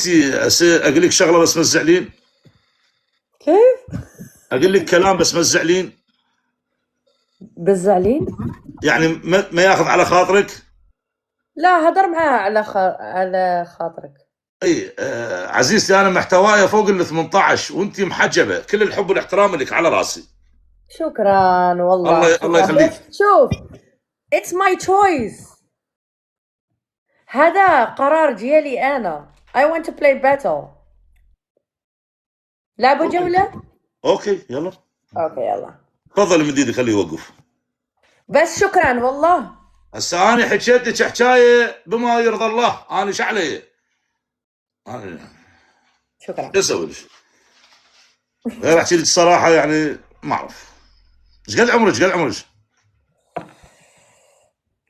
اقول لك شغله بس ما تزعلين. كيف؟ اقول لك كلام بس ما تزعلين. بالزعلين؟ يعني ما ياخذ على خاطرك. لا، هدر معاه على خاطرك. اي عزيزتي، انا محتواي فوق ال 18 وانت محجبه، كل الحب والاحترام لك على راسي. شكرا والله، الله شكرا. يخليك. بس شوف، it's my choice. هذا قرار ديالي أنا. I want to play battle. لعبوا جولة؟ اوكي يلا. اوكي يلا. تفضل من ايدي خليه يوقف. بس شكرا والله. هسه انا حكيت لك حكايه بما يرضى الله، انا ايش علي؟ انا شكرا. شو اسوي لك؟ غير احكي لك الصراحه، يعني ما اعرف. ايش قد عمرك؟ ايش قد عمرك؟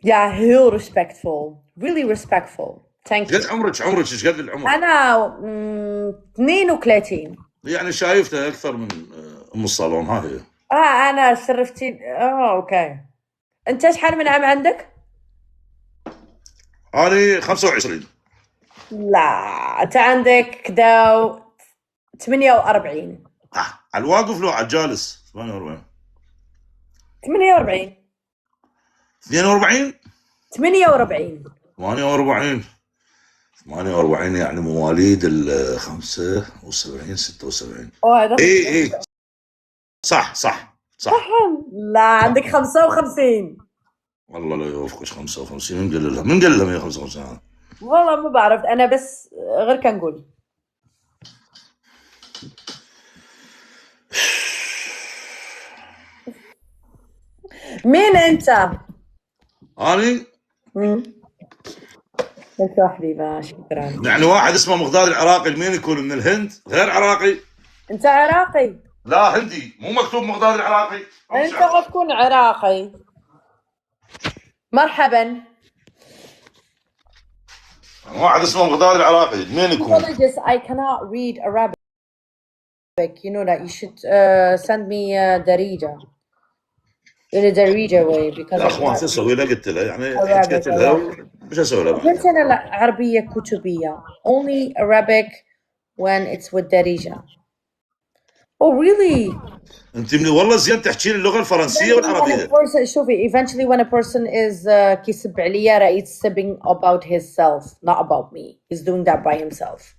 Yeah, heel respectful. Really respectful. Thank ايش you. قد عمرك؟ ايش قد العمر؟ أنا 32. يعني شايفته اكثر من ام الصالون، ها هي. أنا شرفتي. أوكي. أنت شحال من عام عندك؟ انا 25. لا، أنت عندك كدا 48. على الواقف لو على الجالس 48. 48. 42. 48. 48. 48 يعني مواليد ال 75 76. هذا اي صح. لا، عندك 55. والله لا يوفقك. 55 من قال لها 155 هذا. والله ما بعرف أنا، بس غير كنقول. مين أنت؟ اني أنت حبيبة. شكرا. يعني واحد اسمه مغداد العراقي، مين يكون من الهند غير عراقي؟ أنت عراقي؟ لا هندي، مو مكتوب مغداد العراقي. أنت غتكون عراقي. مرحبا. واحد اسمه مغداد العراقي، مين يكون؟ Apologies, I cannot read Arabic. You know that. You should send me Darija. In a Darija way because يا I اخوان cannot شو اسوي لها؟ قلت لها يعني Arabic. حكيت لها مش اسوي لها بعد. قلت أنا لا، عربية كتبية. Only Arabic when it's with Darija. Oh really? انت من والله زين تحكي لي اللغه الفرنسيه والعربيه. شوفي, eventually when a person is كيسب عليا راه sibbing about himself, not about me. He's doing that by himself.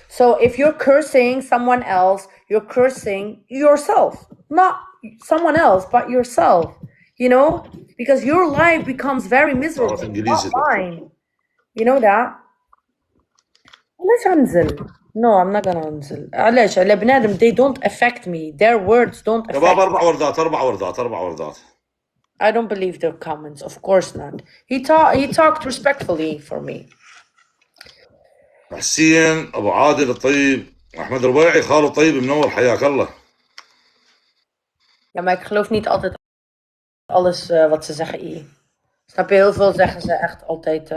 So if you're cursing someone else, you're cursing yourself, not someone else, but yourself, you know, because your life becomes very miserable, not mine. You know that? علاش انزل? No, I'm not gonna انزل. علاش؟ على بنادم they don't affect me. Their words don't affect شباب 4 وردات. I don't believe their comments. Of course not. He talked respectfully for me. حسين ابو عادل الطيب، احمد ربيعي خالو الطيب، منور، حياك الله. Ja, maar ik geloof niet altijd alles wat ze zeggen. Snap je? Heel veel zeggen ze echt altijd.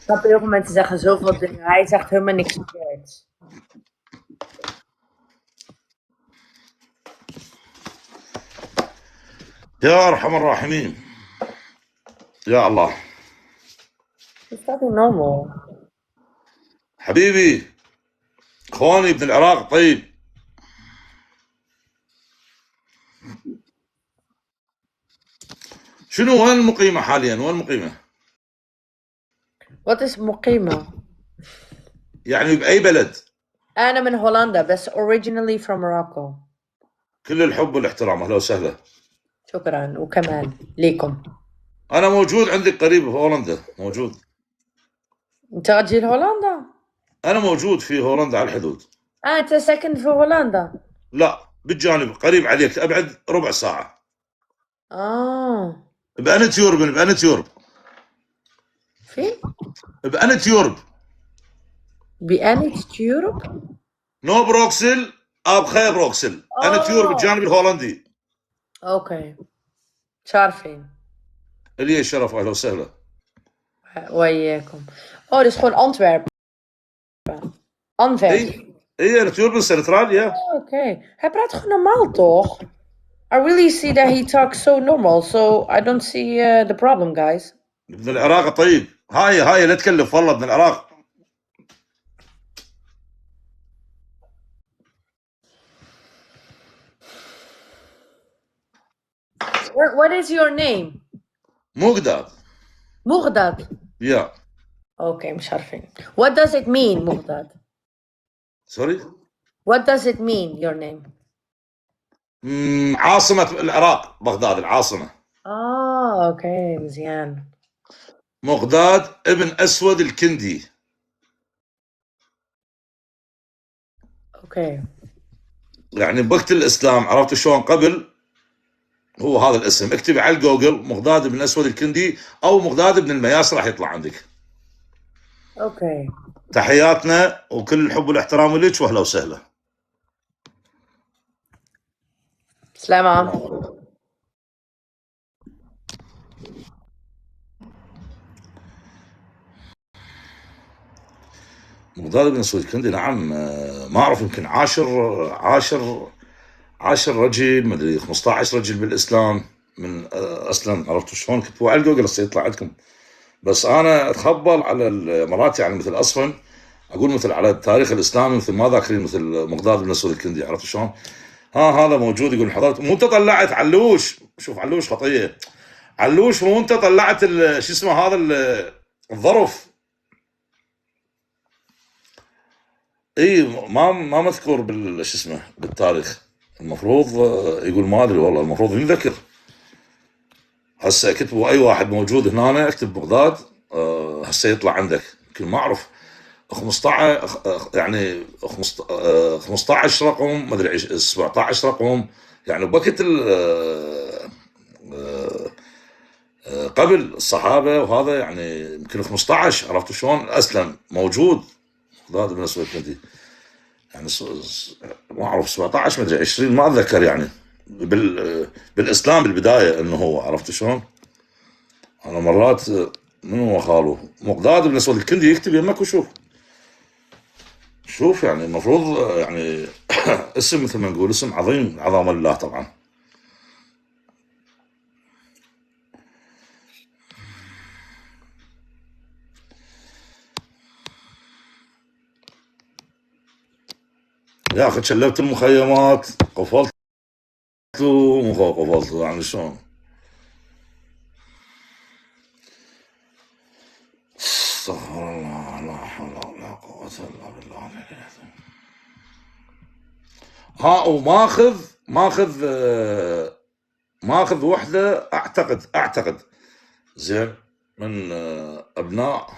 Snap je? Heel veel mensen zeggen zoveel dingen. Hij zegt helemaal niks verkeerds. يا ارحم الراحمين يا الله. Is that normal? حبيبي اخواني ابن العراق طيب. شنو وين المقيمه حاليا؟ وين المقيمه؟ Wat is مقيمة؟ يعني باي بلد؟ أنا من هولندا بس originally from Morocco. كل الحب والاحترام، اهلا وسهلا. شكرا وكمان ليكم. انا موجود عندك قريب في هولندا، موجود. أنت غتجي لهولندا؟ انا موجود في هولندا على الحدود. أنت ساكن في هولندا؟ لا بالجانب، قريب عليك، ابعد ربع ساعه. بأنت يورب. فين؟ بأنت يورب. بأنت يورب؟ نو بروكسل، ابخي بروكسل. أنت يورب الجانب الهولندي. اوكي. شارفين. لي الشرف، اهلا وسهلا. وياكم. Oh, dus gewoon Antwerpen. Antwerpen. ايه natuurlijk من سنتراليا. Okay. Hij praat gewoon normaal, toch? I really see that he talks so normal, so I don't see the problem, guys. ابن العراق طيب. هاي لا تكلف والله ابن العراق. What is your name? مقداد. Mughdad. يا. Okay, مش عارفين. What does it mean, Mughdad? سوري. What does it mean, your name? عاصمة العراق بغداد العاصمة. Okay, مزيان. مقداد ابن أسود الكندي. Okay. يعني بوقت الإسلام عرفت شلون قبل هو هذا الاسم. اكتبي على الجوجل مقداد بن أسود الكندي أو مقداد بن المياس راح يطلع عندك. Okay. تحياتنا وكل الحب والاحترام لك واهلا وسهلا. سلامة. مقداد بن أسود الكندي نعم. ما أعرف يمكن عاشر رجل ما ادري 15 رجل بالاسلام من اسلم. عرفتوا شلون؟ كتبوا على الجوجل هسه يطلع عندكم. بس انا اتخبل على مراتي يعني مثل اصلا اقول مثل على التاريخ الاسلامي مثل ما ذاكرين مثل مقداد بن اسود الكندي. عرفتوا شلون؟ هذا موجود. يقول حضرتك مو انت طلعت علوش. شوف علوش خطيه. علوش مو انت طلعت شو اسمه هذا الظرف. اي ما مذكور شو اسمه بالتاريخ. المفروض يقول ما ادري والله المفروض ينذكر. هسه كتبوا اي واحد موجود هنا اكتب بغداد هسه يطلع عندك. يمكن ما اعرف 15 يعني 15 رقم ما ادري 17 رقم يعني بوقت قبل الصحابه وهذا يعني يمكن 15. عرفتوا شلون؟ اسلم موجود بغداد بن اسود الكندي يعني ما اعرف 17 ما ادري 20 ما اتذكر يعني بالاسلام بالبدايه انه هو. عرفت شلون؟ انا مرات من هو خاله مقداد بن اسود الكندي يكتب يمك وشوف. شوف يعني المفروض يعني اسم مثل ما نقول اسم عظيم عظام الله طبعا. يا اخي شلبت المخيمات قفلت له قفلت له يعني شلون. استغفر الله لا حول ولا قوة الا بالله العلي العظيم. ماخذ وحده اعتقد زين من ابناء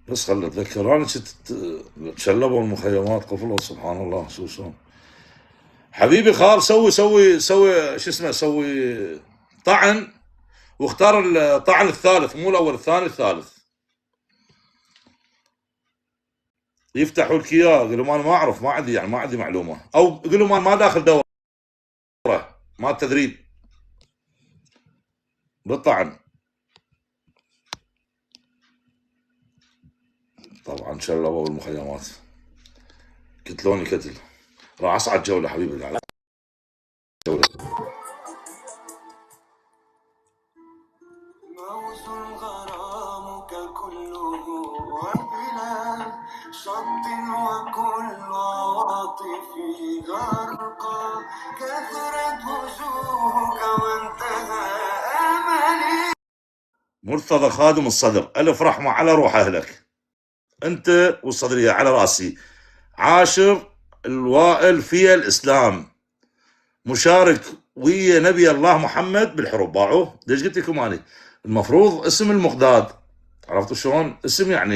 بس خلي اتذكر انا تشلبوا المخيمات قفلوا. سبحان الله شو حبيبي خال سوي شو اسمه سوي طعن واختار الطعن الثالث مو الاول الثاني الثالث. يفتحوا لك اياه قول لهم انا ما اعرف ما عندي معلومه او قول لهم انا ما داخل دوره ما تدريب بالطعن. طبعا شلبوا بالمخيمات قتلوني قتل. راح اصعد جوله حبيبي على جوله. موز الغرام ككله وبلا شط وكل عواطفي غرقا كثرت وجوهك وانتهى املي. مرتضى خادم الصدر الف رحمه على روح اهلك انت والصدريه على راسي. عاشر الوائل في الاسلام مشارك ويا نبي الله محمد بالحروب. باعوه ليش قلت لكم اني المفروض اسم المقداد. عرفتوا شلون؟ اسم يعني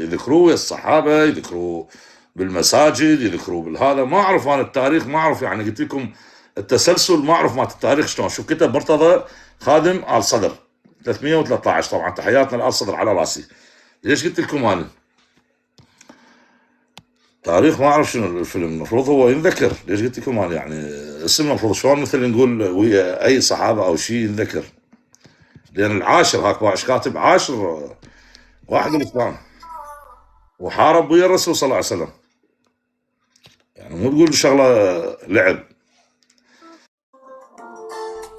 يذكروه يا الصحابه يذكروه بالمساجد يذكروه بالهذا. ما اعرف انا التاريخ ما اعرف يعني قلت لكم التسلسل ما اعرف مالت التاريخ شلون. شوف كتب مرتضى خادم آل صدر 313 طبعا تحياتنا لآل صدر على راسي. ليش قلت لكم انا تاريخ ما اعرف شنو الفيلم، المفروض هو ينذكر. ليش قلت لكم أنا يعني اسم المفروض شلون مثل نقول ويا اي صحابه او شيء ينذكر، لان العاشر هاك باش كاتب عاشر واحد الاسلام وحارب ويا الرسول صلى الله عليه وسلم، يعني مو تقول شغله لعب.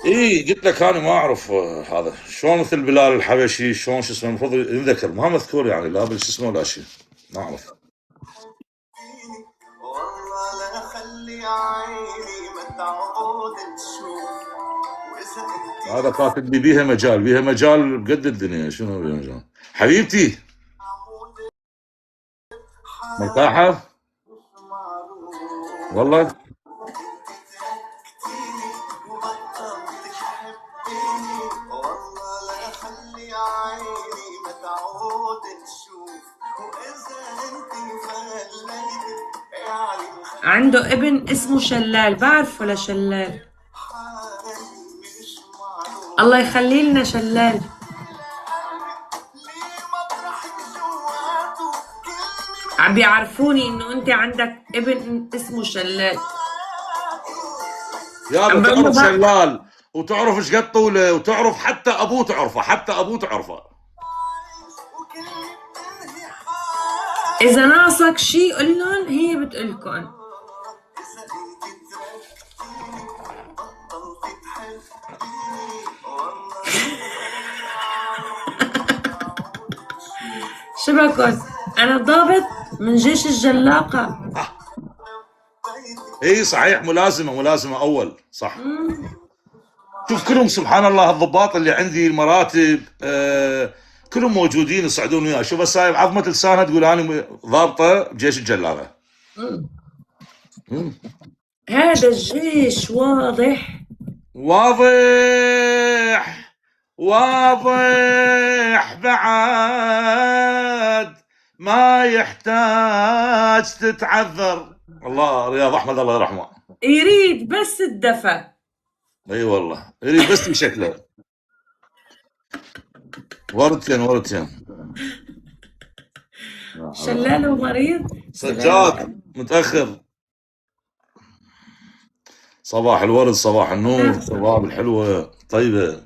اي قلت لك انا ما اعرف هذا شلون مثل بلال الحبشي شلون شو اسمه المفروض ينذكر، ما مذكور يعني لا شو اسمه ولا شيء، ما اعرف. والله لا خلي عيني ما تعود تشوف، واذا انت هذا كاتب لي بيها مجال بقد الدنيا. شنو بيها مجال حبيبتي عمود مرتاحه مش معروف، والله؟ تركتيني وبطلت تحبيني، والله لا خلي عيني ما تعود تشوف، واذا انت فليتي يعني عنده ابن اسمه شلال، بعرفه لشلال. حالي مش معروف. الله يخلي لنا شلال. عم بيعرفوني انه انت عندك ابن اسمه شلال. يابا عم بقول له تعرف بقى شلال وتعرف ايش قد طوله وتعرف حتى ابوه تعرفه، حتى ابوه تعرفه. اذا ناقصك شيء قول لهم، هي بتقلكن. شبكن انا ضابط من جيش الجلاقة. اي صحيح، ملازمه اول صح. شوف كلهم سبحان الله الضباط اللي عندي المراتب كلهم موجودين يصعدون وياه. شوف هسه هاي بعظمه لسانها تقول انا ضابطه بجيش الجلاله. هذا الجيش واضح واضح واضح بعد ما يحتاج تتعذر. الله رياض احمد الله يرحمه. يريد بس الدفى. اي والله يريد بس بشكله. وردتين شلال ومريض. سجاد متاخر. صباح الورد، صباح النور، صباح الحلوه طيبه.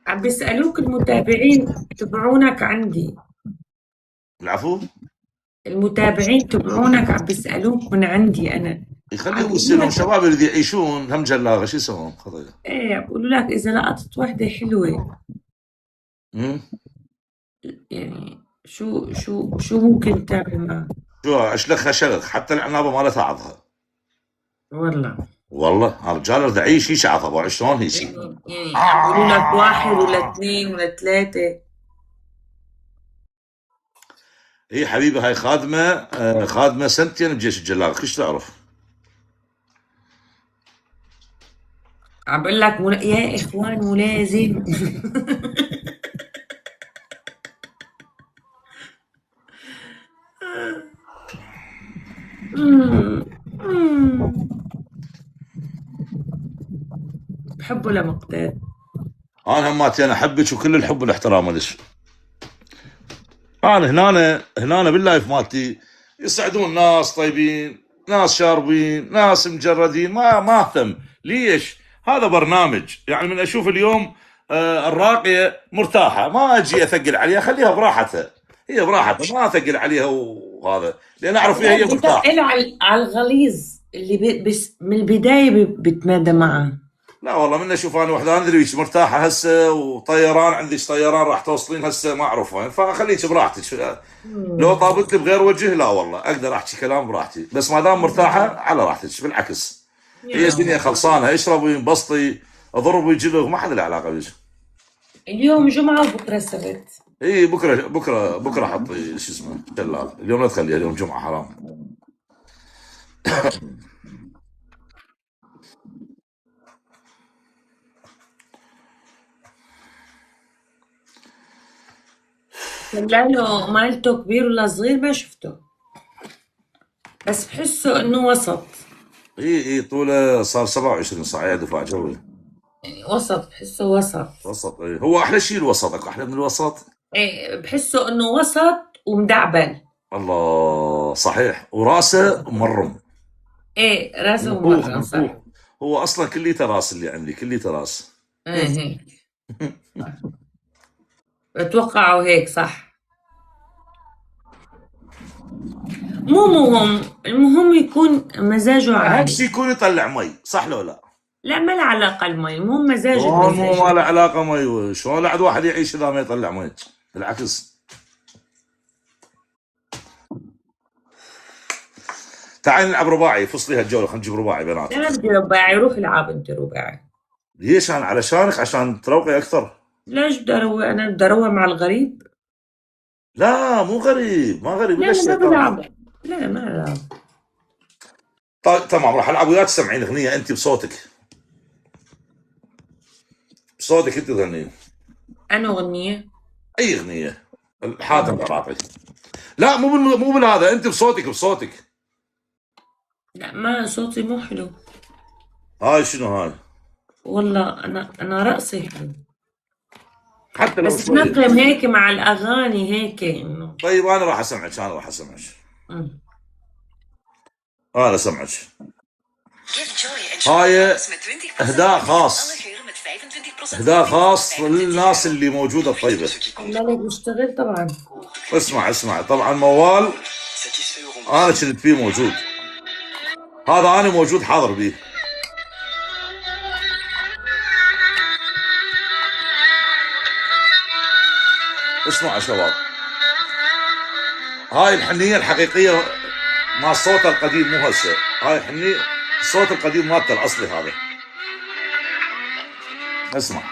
عم بيسألوك المتابعين تبعونك عندي. العفو. المتابعين تبعونك عم بيسألوك من عندي أنا. يخليهم يصيرون شباب اللي يعيشون هم جلاغه شو يسوون خطيه. ايه بقولوا لك إذا لقطت وحدة حلوة يعني شو ممكن تعمل معها؟ شو اشلخها شلخ حتى العنابه مالتها عضها. والله هالرجال رد يعيش هيك عضها شلون هيك. يعني عم بيقولوا لك واحد ولا اثنين ولا ثلاثة. هي حبيبي هاي خادمه سنتين بجيش الجلاغه كيش تعرف. عم بقول لك يا إخوان ملازم. بحبه لمقداد. انا هماتي انا احبك وكل الحب والاحترام لك. انا هنا باللايف مالتي يسعدون ناس طيبين، ناس شاربين، ناس مجردين، ما اهتم. ليش؟ هذا برنامج يعني من اشوف اليوم الراقيه مرتاحه ما اجي اثقل عليها، خليها براحتها، هي براحتها ما اثقل عليها وهذا لان اعرف فيها هي مرتاحه. بتقل على الغليظ اللي بس من البدايه بتمادى معه. لا والله من اشوف انا وحده ادري مرتاحه هسه وطيران عندك طيران راح توصلين هسه ما اعرف وين، فخليك براحتك. لو طابت لي بغير وجه لا والله اقدر احكي كلام براحتي، بس ما دام مرتاحه على راحتك. بالعكس هي الدنيا خلصانه، اشربي انبسطي اضربي جلوك ما حد له علاقه بيك. اليوم جمعه وبكره سبت. اي بكره حطي شو اسمه جلال، اليوم لا تخليها اليوم جمعه حرام. شلاله مالته كبير ولا صغير ما شفته، بس بحسه انه وسط. اي طوله صار 27 صاع دفاع جوي. وسط، بحسه وسط. وسط، إيه. هو احلى شيء الوسط، احلى من الوسط. ايه بحسه انه وسط ومدعبل. الله صحيح، وراسه مرم. ايه راسه منفوخ مرة صح. منفوخ. هو اصلا كليته راس، اللي عندي كليته راس. ايه هيك بتوقعوا هيك صح. مو مهم، المهم يكون مزاجه اهم عالي. شيء يكون يطلع مي، صح لو لا؟ لا ما له علاقة المي، المهم مزاج شلون مو ما له المزاج. علاقه مي؟ شلون عاد واحد يعيش اذا ما يطلع مي؟ بالعكس. تعال نلعب رباعي، فصلي هالجوله، خلينا نجيب رباعي لا بيناتنا. ما بدي رباعي، روح العب انت رباعي. ليش؟ انا علشانك، عشان تروقي اكثر. ليش بدي اروق؟ انا بدي اروق مع الغريب؟ لا مو غريب، ما غريب لا الا لا ما الشيطان. بلعب، لا ما العب. طيب تمام، راح العب وياك، تسمعين اغنيه انت بصوتك. بصوتك انت تغنين. انا اغنية؟ اي اغنيه. حاتم العراقي. لا مو بالهذا، انت بصوتك. لا ما صوتي مو حلو. هاي شنو هاي؟ والله انا رقصي حلو، حتى لو بس شويه. تنغم هيك مع الاغاني هيك انه. طيب انا راح اسمعك. أمم. انا سمعك. هاي اهداء خاص للناس اللي موجوده الطيبه. مالك بشتغل طبعا. اسمع طبعا موال انا كنت فيه موجود، هذا انا موجود حاضر بيه. اسمعوا يا شباب، هاي الحنيه الحقيقيه مع الصوت القديم، مو هسه. هاي الحنيه الصوت القديم مالته الاصلي هذا. اسمع.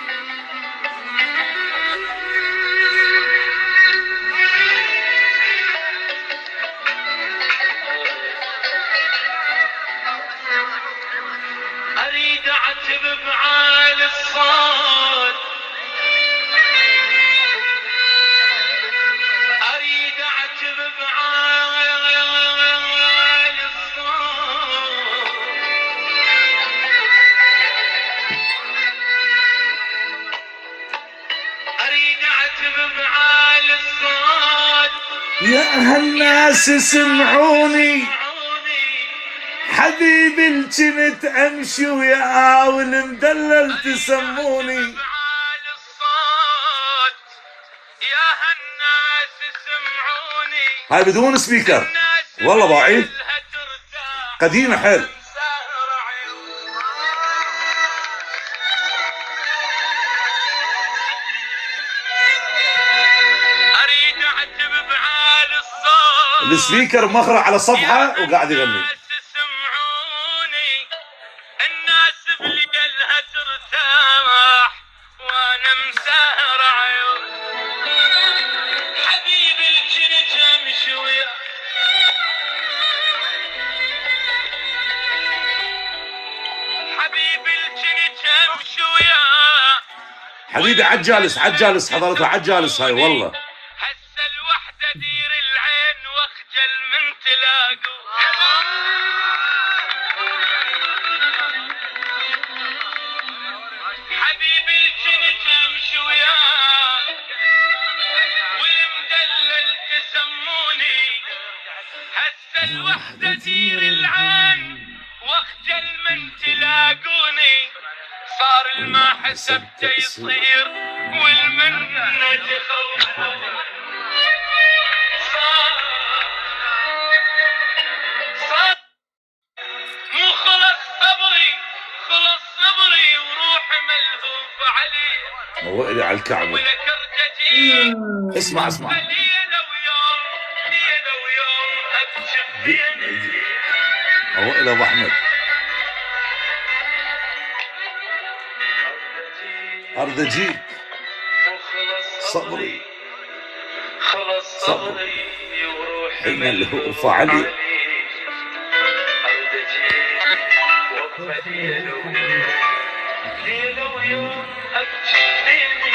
اريد اعتب بعالي الصوت، اريد اعتب بعالي الصوت، اريد اعتب بعالي الصوت. يا هالناس سمعوني، حبيبي الجنت امشي وياه والمدلل تسموني. يا هالناس سمعوني، هاي بدون سبيكر، والله باعي قديمه حيل. اريد اعتب بعالي الصوت، السبيكر مخرع على صفحه وقاعد يغني. سمعوني، الناس بليلها ترتاح وانا مسهر عيون. حبيبي الجنت امشي وياه، حبيبي الجنت امشي وياه. حبيبي عجالس حضرتها عجالس هاي والله. هسه الوحدة دير العين واخجل من تلاقوا. حبيبي الجنت امشي وياه والمدلل تسموني. هسه الوحدة دير العين واخجل من تلاقوني. صار الما حسبته يصير والمنة تخوفوني. صار مو خلص صبري وروحي ملهوف عليه. موئلي على الكعبه. ولكرجتي اسمع ليلة ويوم اكشف بيني. موئلي ابو احمد. ارض اجيك صبري، خلص صبري وروحي ملهوف علي. ارد اجيك وقفة ليلة ويوم اكشف بيني.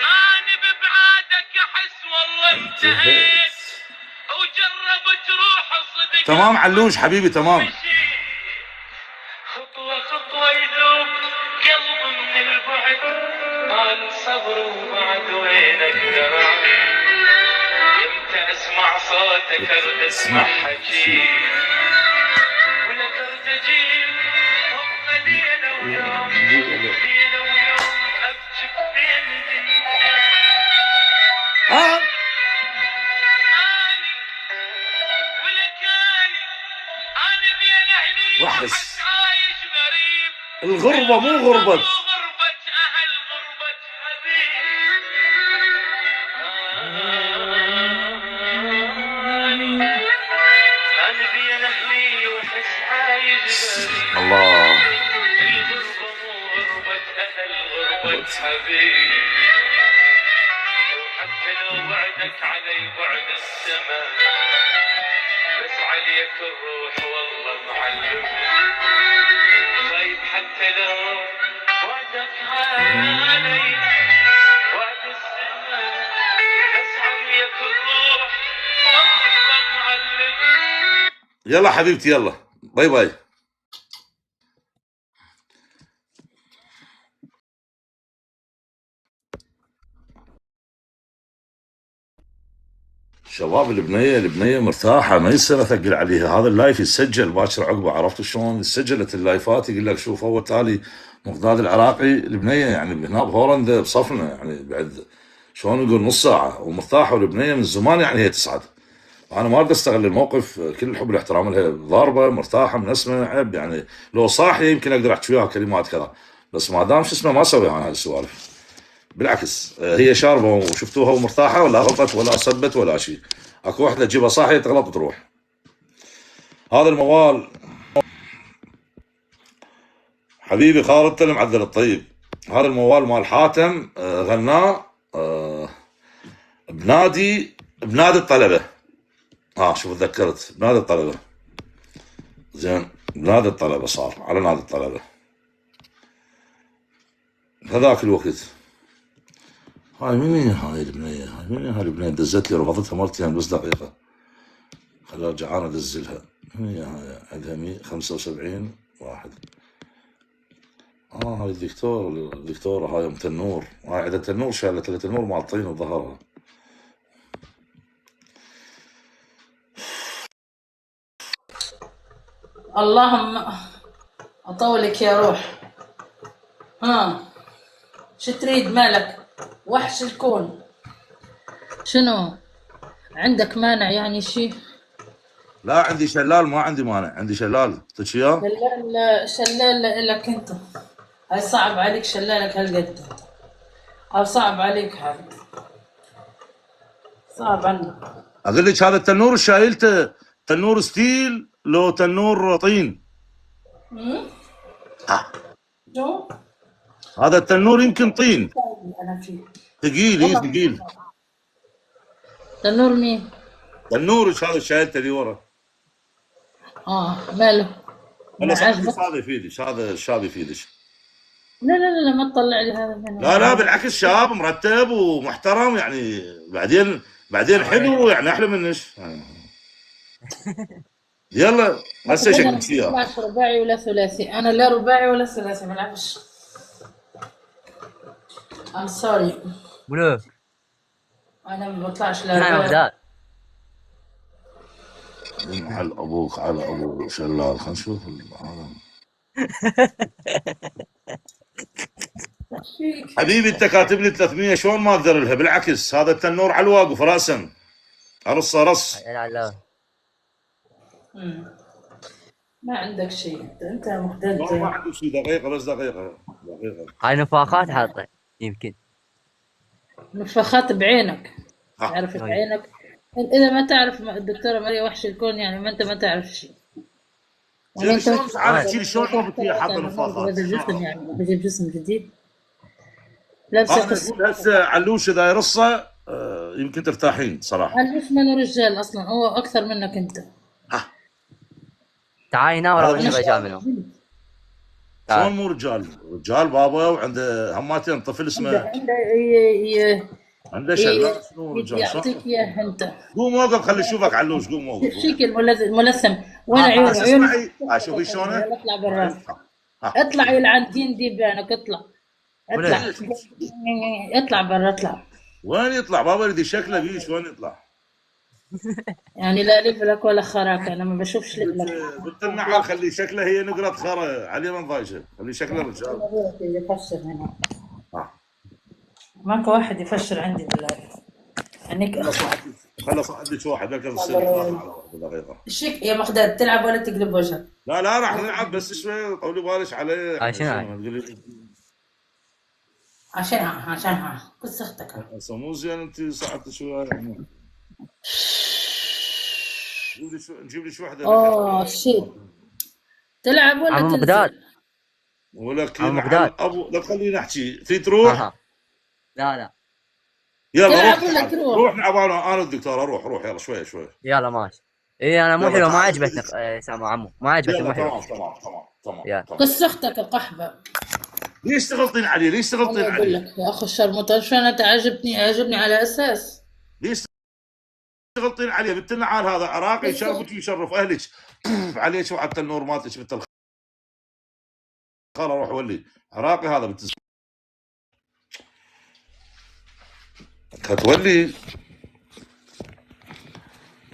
اني ببعادك احس والله انتهيت، وجربت روح صدق. تمام علوش حبيبي تمام. خطوة طال صبر وبعد وينك دمع يمتى اسمع صوتك ارد اسمع حكي ولا ترد اجيب هم ليلة ويوم ليلة ويوم ابكي بيدي وحش الغربة مو غربة أهل غربة حبيب أنا بين أهلي وحس عايش غريب الله الغربة مو غربة أهل غربة حبيب وحتى لو بعدك علي بعد السماء بس عليك الروح والله معلم خايف حتى لو وعدك علي وعد السماء بس عليك الروح والله معلم. يلا حبيبتي يلا باي باي. شباب البنيه مرتاحه ما يصير اثقل عليها. هذا اللايف يسجل باكر عقبه، عرفت شلون؟ سجلت اللايفات يقول لك شوف اول تالي مقداد العراقي البنيه يعني هنا بهولندا بصفنا يعني بعد شلون يقول نص ساعه ومرتاحه، والبنيه من زمان يعني هي تسعد. انا ما اريد استغل الموقف، كل الحب والاحترام لها، ضاربه مرتاحه منسمه عيب يعني لو صاحيه يمكن اقدر احكي وياها كلمات كذا، بس ما دام شو اسمه ما اسوي انا هاي السوالف. بالعكس هي شاربه وشفتوها ومرتاحه ولا غلطت ولا صبت ولا شيء. اكو واحده تجيبها صاحيه تغلط وتروح. هذا الموال حبيبي خالد تلم عدل الطيب، هذا الموال مال حاتم غناه بنادي الطلبه. شوف تذكرت بنادي الطلبه. زين بنادي الطلبه صار على نادي الطلبه هذاك الوقت. هاي مني هاي البنيه، هاي مني هاي البنيه دزت لي رفضتها مرتين بس دقيقه، خليها جعانه ادزلها. هي هاي عندها 75 واحد. هاي الدكتوره هاي ام تنور، هاي عندها تنور شالت لها تنور مال طين وظهرها. اللهم أطولك يا روح. شو تريد مالك وحش الكون؟ شنو عندك مانع يعني شيء؟ لا عندي شلال، ما عندي مانع، عندي شلال اعطيك اياه. شلال لك انت، هاي صعب عليك شلالك هالقد، او صعب عليك هذا صعب عنك. اقول لك هذا التنور شايلته تنور ستيل لو تنور طين؟ شو؟ هذا التنور يمكن طين انا فيه ثقيل ثقيل. تنور مين؟ تنورك هذا شايلته لي ورا. ماله؟ انا عاجبك هذا يفيدك، هذا الشاب يفيدك. لا ما تطلع لي هذا منه. لا بالعكس شاب مرتب ومحترم يعني، بعدين حلو يعني احلى منك. يلا هسه شكلك فيها. ما رباعي ولا ثلاثي، انا لا رباعي ولا ثلاثي، ما العبش. I'm sorry. منو؟ انا ما بطلعش لا انا مقداد. على ابوك شلال، خلينا نشوف هذا. حبيبي انت كاتب لي 300 شلون ما اقدر لها؟ بالعكس هذا التنور على الواقف راسا رص. لا ما عندك شيء انت مقداد. ما عنده شيء. دقيقه. هاي نفاخات حاطه يمكن نفخات بعينك، تعرف بعينك. اذا ما تعرف الدكتوره ماريا وحش الكون يعني ما انت ما تعرف شيء. شلون تعرف شلون عرفتي حاطه نفاخات؟ هذا الجسم يعني بجيب جسم جديد لابسه اقول هسه علوش اذا يرصه يمكن ترتاحين صراحه. علوش منه رجال اصلا، هو اكثر منك انت. تعالي ناور ونشوف رجال منهم. شلون مو رجال بابا وعنده هماتين طفل اسمه عنده شلال. شنو رجال؟ يعطيك اياه انت. قوم وقف خلي اشوفك علوش، قوم وقف. شيك الملثم وين عيون اسمعي شوفي شلونه. اطلع برا، اطلع يلعن دين دي بينك، اطلع اطلع اطلع برا اطلع. وين يطلع بابا؟ ردي شكله بيش وين يطلع؟ يعني لا لف لك ولا خراك، انا ما بشوفش لك. بنت النعال خلي شكله هي نقرة خرا علي من ضايشه، خلي شكله رجال. يفشل هنا، آه. ماكو واحد يفشل عندي بالله. هنيك خلص صعدك واحد لك تصير على دقيقة. الشيك يا مقداد، تلعب ولا تقلب وجهك؟ لا راح نلعب بس شوي طولي بالك عليه. هاي شنو هاي؟ تقولي عشانها قص اختك. هسه مو زين انت صعدت شوي يعني. نجيب لي شو وحده. اوه شيت، تلعب ولا عم تنزل؟ مقداد. ولكن عم مقداد. ابو لا خليني احكي في تروح. لا يلا تلعب روح ولا تروح؟ روح نلعب انا والدكتور. اروح يلا شوي. يلا ماشي. اي انا مو يلا حلوه، ما تعال. عجبتني سامع عمو، ما عجبتني، يلا مو حلوه. تمام. يلا. قص اختك القحبه. ليش تغلطين علي؟ الله يقول لك يا اخو الشرمطه، شو انا عجبني على اساس. ليش تغلطين علي؟ بنت النعال هذا عراقي يشرفك ويشرف اهلك. عليك وعدت النور مالتك بنت الخال. روح ولي عراقي هذا بنت ختولي.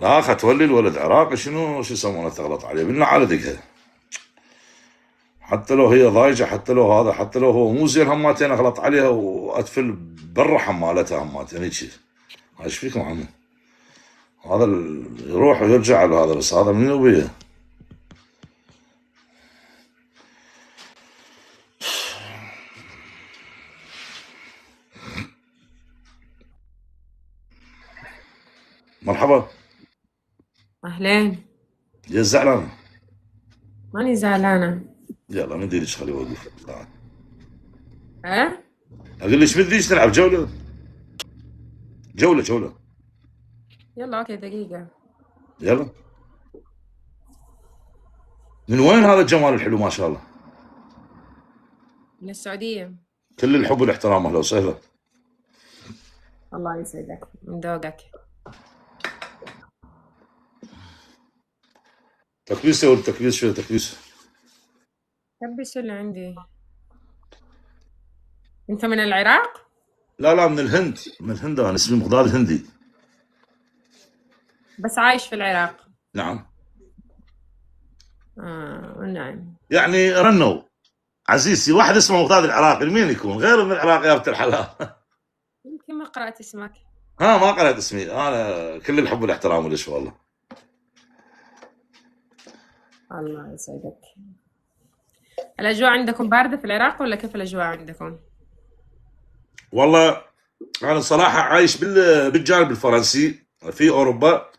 لا ختولي الولد عراقي شو يسمونه تغلط عليه بالنعال دقها. حتى لو هي ضايجه، حتى لو هذا، حتى لو هو مو زين هماتين اغلط عليها وادفل برا حمالتها هماتين هيك. ايش فيكم عمو؟ هذا يروح ويرجع له هذا، بس هذا منو بيه؟ مرحبا. أهلين. يا زعلانة؟ ماني زعلانة. يلا من ديريش خليه يوقف. إيه؟ اقول لك من ديريش نلعب جولة. يلا أوكي دقيقة. يلا. من وين هذا الجمال الحلو ما شاء الله؟ من السعودية. كل الحب والاحترام، اهلا وسهلا. الله يسعدك، من ذوقك. تكبيس يا ولد، تكبيس شوي تكبيس. كبس اللي عندي. أنت من العراق؟ لا من الهند. انا اسمي مقداد هندي. بس عايش في العراق. نعم. نعم. يعني رنوا عزيزي واحد اسمه مقداد العراقي، مين يكون غير من العراق يا بنت الحلال؟ يمكن ما قرأت اسمك. ما قرأت اسمي انا. كل الحب والاحترام وليش والله. الله يسعدك. الأجواء عندكم باردة في العراق ولا كيف الأجواء عندكم؟ والله انا صراحه عايش بالجانب الفرنسي في اوروبا،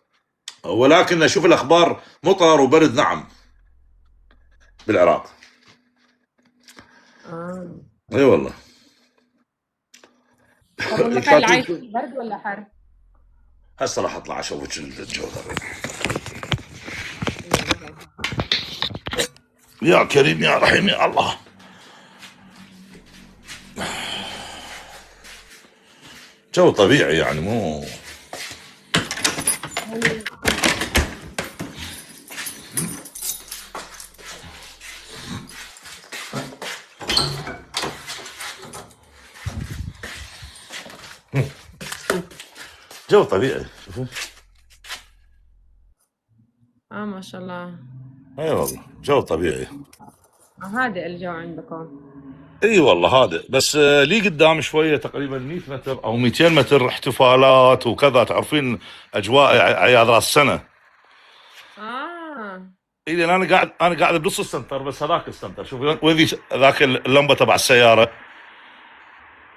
ولكن اشوف الاخبار مطر وبرد. نعم بالعراق. اي والله. طب والمكان اللي عايش فيه برد ولا حر؟ هسه راح اطلع اشوفك الجو ذا. يا كريم يا رحيم يا الله. جو طبيعي يعني مو جو طبيعي. شوفوا ما شاء الله. اي والله جو طبيعي. هادئ الجو عندكم. اي والله هادئ، بس لي قدام شويه تقريبا 100 متر او 200 متر احتفالات وكذا، تعرفين اجواء اعياد راس السنه. اي لان انا قاعد بنص السنتر، بس هذاك السنتر شوف وين ذاك اللمبه تبع السياره.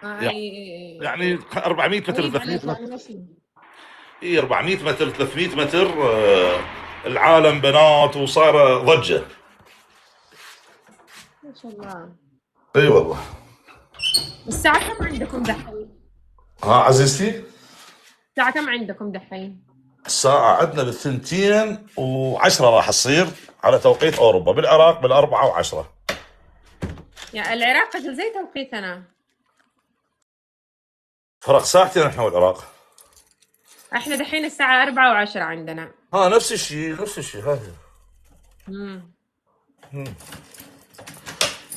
يعني 400 متر 300 متر. اي 400 متر 300 متر. العالم بنات وصار ضجه. ما شاء الله. اي والله. الساعة كم عندكم دحين؟ عزيزتي؟ الساعة كم عندكم دحين؟ الساعة عندنا ب2:10 راح تصير على توقيت أوروبا. بالعراق بال4:10. يعني العراق زي توقيتنا. فرق ساعتين احنا والعراق. احنا دحين الساعة 4:10 عندنا. نفس الشيء هذا.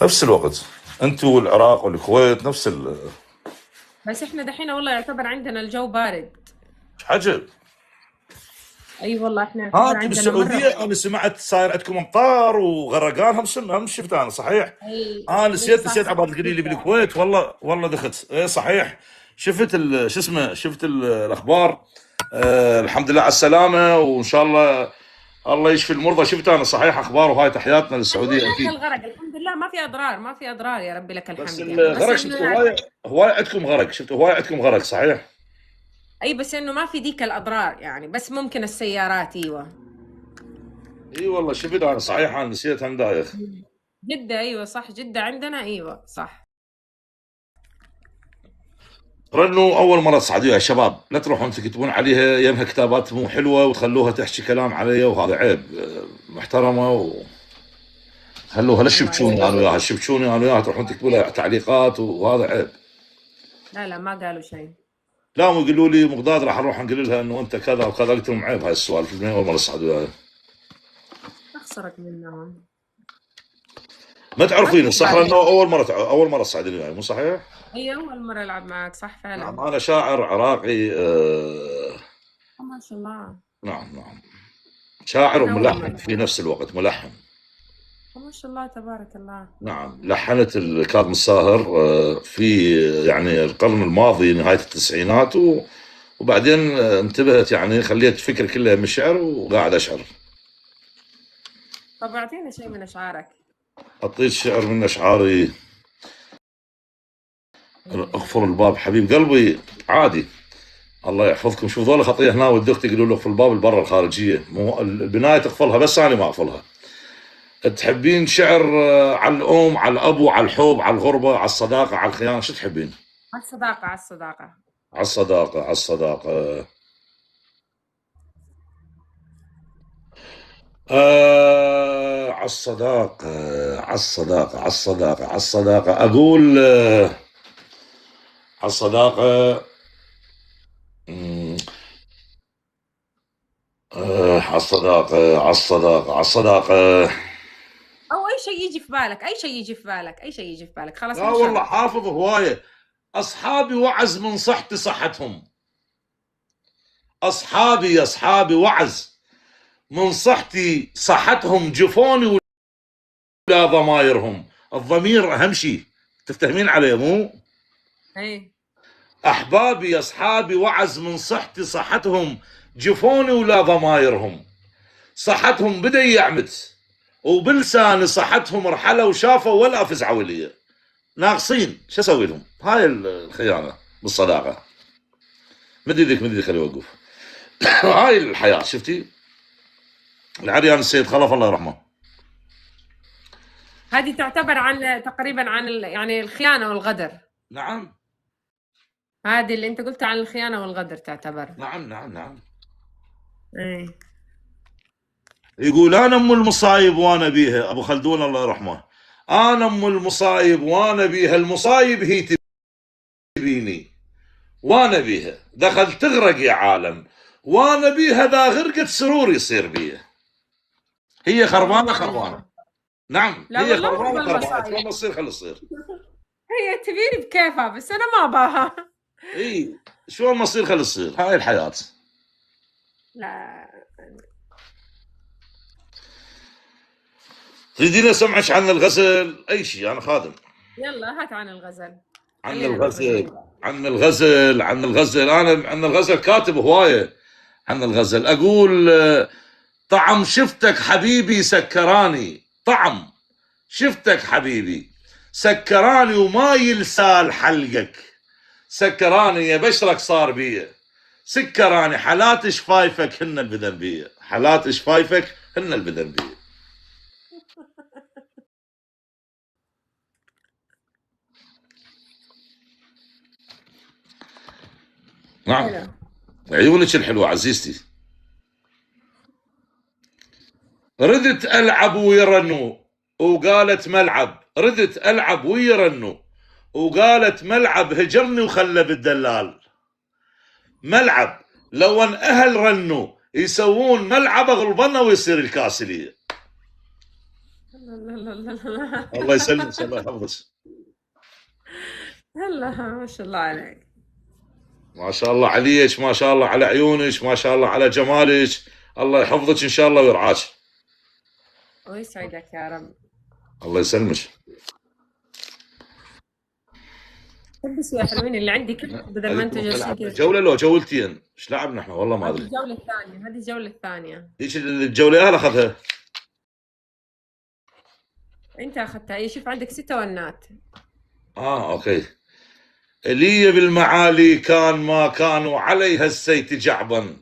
نفس الوقت. انتوا والعراق والكويت نفس بس احنا دحين والله يعتبر عندنا الجو بارد. عجب. اي والله احنا يعتبر انتوا عندنا بالسعوديه انا سمعت صاير عندكم امطار وغرقان، هم شفت انا صحيح؟ اي نسيت عباد القليل بالكويت، والله دخلت ايه صحيح. شفت شو اسمه، شفت الاخبار. الحمد لله على السلامه، وان شاء الله الله يشفي المرضى. شفت انا صحيح اخبار، وهاي تحياتنا للسعوديه اكيد. الغرق الحمد لله ما في اضرار، ما في اضرار يا ربي لك بس الحمد يعني. الغرق شفت هواي عندكم غرق، شفت هواي عندكم غرق صحيح؟ اي بس انه ما في ديك الاضرار يعني، بس ممكن السيارات. ايوه اي والله شفت انا صحيح، انا نسيت هم دايخ. جدة ايوه صح، جدة عندنا ايوه صح. رنوا اول مره تصعدوها يا شباب، لا تروحون تكتبون عليها يمها كتابات مو حلوه وتخلوها تحكي كلام علي، وهذا عيب. محترمه خلوها لا تشبشوني انا وياها، شبشوني انا وياها تروحون تكتبوا لها تعليقات، وهذا عيب. لا ما قالوا شيء. لا يقولوا لي مقداد راح نروح نقول لها انه انت كذا وكذا، قلت لهم عيب هاي السوالف، من اول مره تصعد وياها. اخسرك منهم. ما تعرفين صح انه اول مره تصعدين وياي، مو صحيح؟ هي اول مرة العب معك صح فعلا. نعم انا شاعر عراقي. ما شاء الله. نعم شاعر وملحن في نفس الوقت، ملحن. ما شاء الله تبارك الله. نعم لحنت الكاظم الساهر في يعني القرن الماضي نهاية التسعينات، وبعدين انتبهت يعني خليت فكري كلها من الشعر وقاعد أشعر. طب اعطينا شيء من اشعارك. أعطيت شعر من أشعاري. اغفر الباب حبيب قلبي عادي، الله يحفظكم. شوف ذولا خطيه هنا ودك تقولوا له اغفر الباب البرة الخارجية، مو البناية تغفلها، بس أنا ما أغفلها. تحبين شعر على الأم، على الأبو، على الحب، على الغربة، على الصداقة، على الخيانة، شو تحبين؟ على الصداقة. على الصداقة. على الصداقة. على الصداقة. على الصداقة. على الصداقة. على الصداقة. على الصداقة أقول على الصداقة. على الصداقة. على الصداقة. على الصداقة. او اي شيء يجي في بالك، اي شيء يجي في بالك، اي شيء يجي في بالك. خلاص لا والله حافظ هواية. أصحابي وعز من صحتي صحتهم. أصحابي وعز من صحتي صحتهم، جفوني ولا ضمايرهم. الضمير أهم شيء، تفتهمين عليه مو؟ اي. أحبابي أصحابي وعز من صحتي صحتهم، جفوني ولا ضمايرهم. صحتهم بدا يعمت، وبلساني صحتهم رحلة وشافوا ولا فزعوا لي. ناقصين شو اسوي لهم؟ هاي الخيانة بالصداقة. مدي ذيك خليه يوقف. هاي الحياة. شفتي العريان السيد خلف الله يرحمه، هذه تعتبر عن تقريبا عن يعني الخيانة والغدر. نعم هذه اللي انت قلت عن الخيانة والغدر تعتبر. نعم. ايه. يقول انا ام المصايب وانا بيها، ابو خلدون الله يرحمه. انا ام المصايب وانا بيها، المصايب هي تبيني وانا بيها. دخل تغرق يا عالم وانا بيها، ذا غرقت سرور يصير بيها. هي خربانه. نعم هي خربانه. شلون تصير؟ خلي تصير. هي تبيني بكيفها بس انا ما اباها. اي شلون ما تصير خلي تصير. هاي الحياه. لا تريدين اسمعك عن الغزل؟ اي شيء انا خادم. يلا هات عن الغزل. عن الغزل انا عن الغزل كاتب هوايه. عن الغزل اقول طعم شفتك حبيبي سكراني، طعم شفتك حبيبي سكراني، وما يلسال حلقك. سكراني يا بشرك صار بيه، سكراني حالات شفايفك هن البذنبيه، حالات شفايفك هن البذنبيه. نعم عيونك الحلوة عزيزتي. ردت ألعب ويرنوا وقالت ملعب، ردت ألعب ويرنوا وقالت ملعب، هجرني وخلى بالدلال. ملعب لو ان أهل رنوا يسوون ملعب اغلبنا ويصير الكاسلية. الله يسلمك الله يحفظك. هلا ما شاء الله عليك. ما شاء الله عليك، ما شاء الله على عيونك، ما شاء الله على جمالك. الله يحفظك ان شاء الله ويرعاك. ويسعدك يا رب. الله يسلمك. كبسوا يا حلوين اللي عندي، كبسوا بدل ما انتم جالسين كذا. جوله لو جولتين ايش لعبنا احنا والله ما هذه ادري. الجولة الثانية، هذه الجولة الثانية. هيك الجوله اهل اخذها. انت اخذتها اي؟ شوف عندك 6 ونات. اوكي. لي بالمعالي كان ما كانوا عليها السيت جعبا،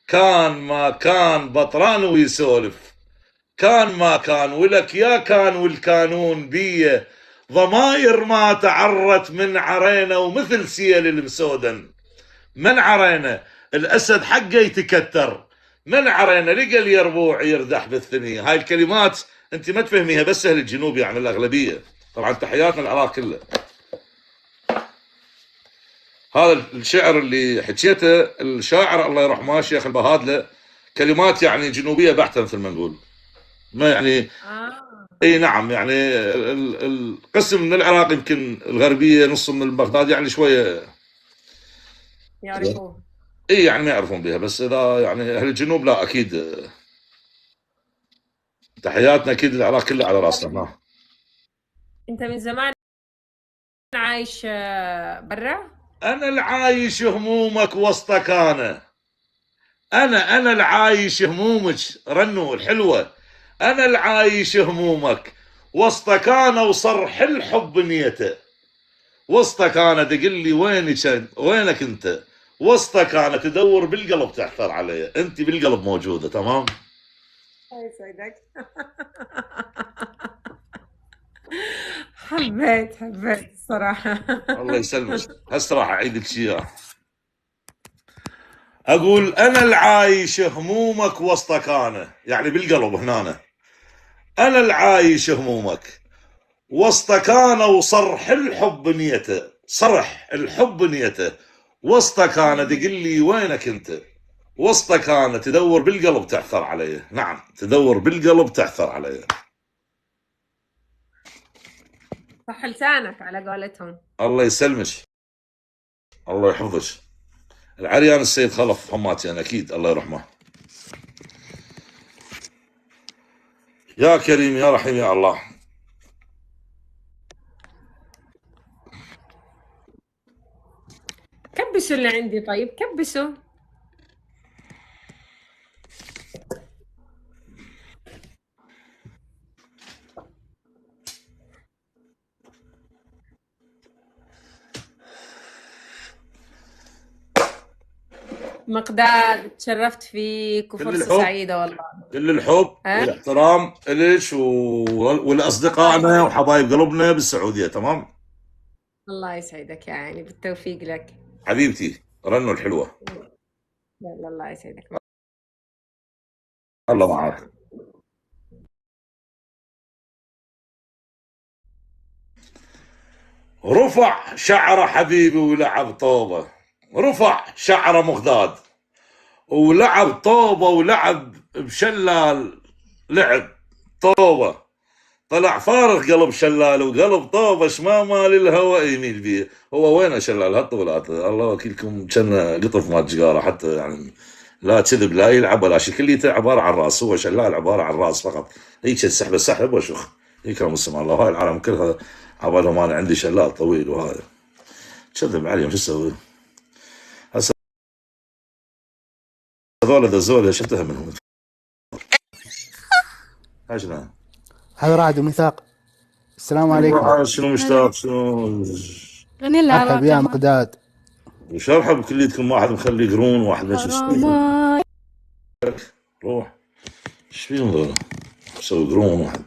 كان ما كان بطران ويسولف، كان ما كان ولك يا كان والكانون بيه، ضماير ما تعرت من عرينا ومثل سيل المسودن. من عرينا الاسد حقه يتكتر، من عرينا لقى اليربوع يردح بالثنيه. هاي الكلمات انت ما تفهميها بس اهل الجنوب يعني الاغلبيه. طبعا تحياتنا العراق كله. هذا الشعر اللي حكيته الشاعر الله يرحمه الشيخ البهادله، كلمات يعني جنوبيه بحته مثل ما نقول، ما يعني اي نعم. يعني القسم من العراق يمكن الغربيه، نص من بغداد يعني شويه يعرفوه. اي يعني ما يعرفون بها، بس اذا يعني اهل الجنوب لا اكيد. تحياتنا اكيد العراق كله على راسنا. انت من زمان عايش برا؟ انا العايش همومك وسطك، انا العايش همومك رنو الحلوه، انا العايش همومك وسطك انا وصرح الحب نيته، وسطك انا تقول لي وينك انت، وسطك انا تدور بالقلب تحثر علي، انت بالقلب موجوده. تمام. يسعدك. حبيت الصراحة. الله يسلمك. هسه راح اعيد لك اياه. اقول انا العايش همومك وسطك انا، يعني بالقلب هنا. انا العايش همومك وسطك انا وصرح الحب نيته، صرح الحب نيته، وسطك انا تقول لي وينك انت، وسطك انا تدور بالقلب تعثر علي. نعم تدور بالقلب تعثر علي. صح لسانك على قولتهم. الله يسلمك، الله يحفظك. العريان السيد خلف حماتين اكيد الله يرحمه. يا كريم يا رحيم يا الله. كبسوا اللي عندي. طيب كبسوا. مقداد تشرفت فيك كل وفرصة الحب، سعيدة والله. كل الحب والاحترام إلك والاصدقائنا وحبايب قلبنا بالسعوديه. تمام. الله يسعدك يا عيني، بالتوفيق لك حبيبتي رنو الحلوه. يلا الله يسعدك. الله معك. رفع شعر حبيبي ولعب طوبه، رفع شعر مخداد ولعب طوبه، ولعب بشلال لعب طوبه، طلع فارغ قلب شلال وقلب طوبه، شمامه للهواء يميل بيه. هو وين شلال هالطولات؟ الله وكيلكم كان قطف مال جقاره حتى يعني لا كذب لا يلعب ولا شيء، كليته عباره عن راس. هو شلال عباره عن راس فقط، هيك السحبه سحب وشخ يكرم اسم الله. هاي العالم كلها عبالهم انا عندي شلال طويل وهذا كذب عليهم. شو اسوي هسه؟ هذول دزوله شفتها منهم. هاي شنو؟ هذا رعد وميثاق. السلام عليكم. شنو مشتاق شنو؟ غني العراق. مرحب يا مقداد. وش ارحب كليتكم؟ واحد مخلي قرون وواحد ماشي. روح ايش فيهم ذولا؟ مسوي قرون واحد.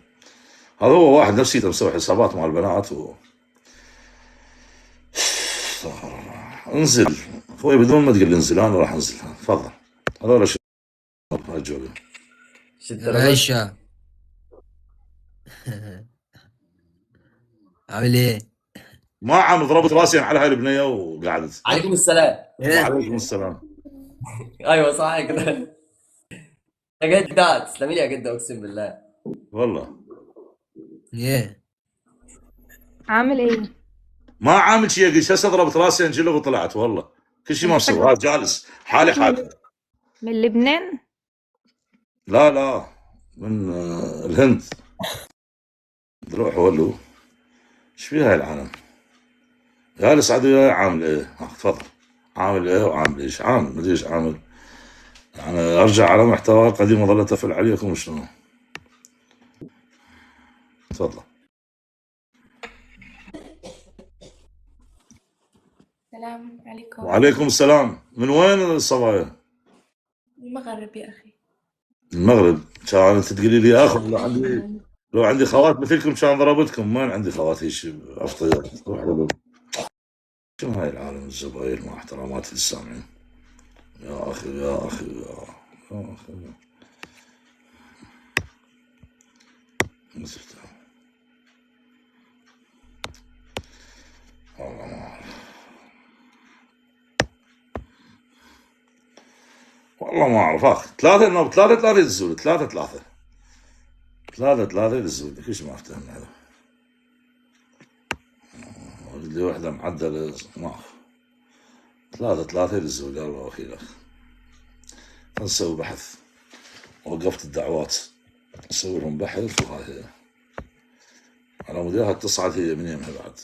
هذا هو واحد نفسيته مسوي حسابات مع البنات انزل اخوي بدون ما تقول انزل، انا راح انزل. تفضل. هذول شو رجولي عيشة. عامل ايه؟ ما عم ضربت راسي على هاي البنيه وقعدت. عليكم السلام. وعليكم السلام. ايوه صح كده. يا جدات تسلمي لي يا جدة اقسم بالله. والله ايه عامل ايه؟ ما عامل شيء، قلت هسه ضربت راسي انجله وطلعت، والله كل شيء ما مسوي، هذا جالس حالي حالي. من لبنان؟ لا من الهند. تروح ولو ايش فيها العالم؟ جالس عاد وياي عامل ايه؟ تفضل. عامل ايه وعامل ايش؟ عامل مدري ايش عامل. يعني ارجع على محتوى القديم واظل اتفل عليكم شنو؟ تفضل. السلام عليكم. وعليكم السلام. من وين الصبايا؟ المغرب يا أخي. المغرب. كان انت تقولي لي اخر لو عندي خوات مثلكم كان ضربتكم. ما عندي خوات هيك افطيات. روح ولو. شنو هاي العالم الزباين مع احترامات للسامعين. يا اخي يا اخي يا اخي. والله ما اعرف. والله ما اعرف. اخ ثلاثة يدزون. ثلاثة يدزون. كلش ما افتهم هذا. اللي وحدة معدلة ما اعرف. ثلاثة يدزون. قال الله وكيلك. نسوي بحث. وقفت الدعوات. نسوي لهم بحث وهاي على مديرها اتصلت هي من يمها بعد.